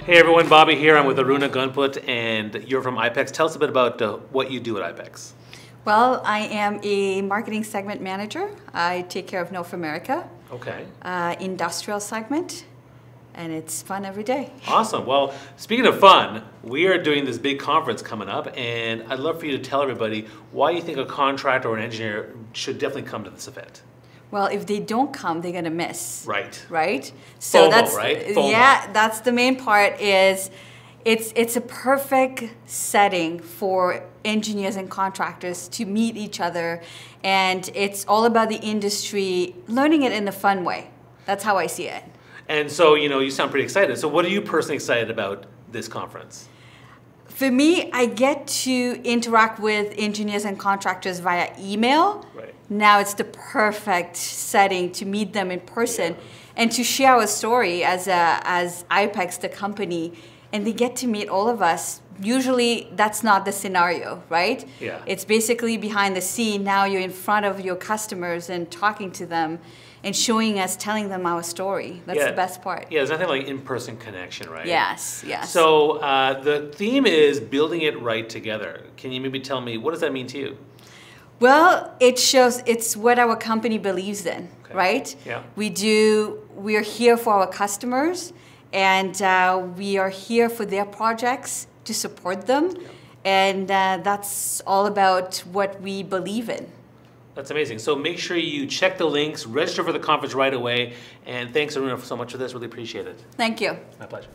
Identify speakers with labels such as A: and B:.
A: Hey everyone, Bobby here. I'm with Aruna Gunputh, and you're from IPEX. Tell us a bit about what you do at IPEX.
B: Well, I am a marketing segment manager. I take care of North America.
A: Okay.
B: Industrial segment, and it's fun every day.
A: Awesome. Well, speaking of fun, we are doing this big conference coming up, and I'd love for you to tell everybody why you think a contractor or an engineer should definitely come to this event.
B: Well, if they don't come, they're gonna miss.
A: Right.
B: Right. So
A: FOMO, right? FOMO.
B: Yeah, that's the main part. It's a perfect setting for engineers and contractors to meet each other, and it's all about the industry, learning it in a fun way. That's how I see it.
A: And so, you sound pretty excited. So what are you personally excited about this conference?
B: For me, I get to interact with engineers and contractors via email.
A: Right.
B: Now it's the perfect setting to meet them in person and to share our story as IPEX, the company, and they get to meet all of us. Usually that's not the scenario, right?
A: Yeah.
B: It's basically behind the scene. Now you're in front of your customers and talking to them and showing us, telling them our story. That's the best part.
A: Yeah, there's nothing like in-person connection, right?
B: Yes, yes.
A: So the theme is building it right together. Can you maybe tell me, what does that mean to you?
B: Well, it shows it's what our company believes in, right?
A: Yeah.
B: We are here for our customers, and we are here for their projects to support them. Yeah. And that's all about what we believe in.
A: That's amazing. So make sure you check the links, register for the conference right away, and thanks Aruna so much for this. Really appreciate it.
B: Thank you.
A: My pleasure.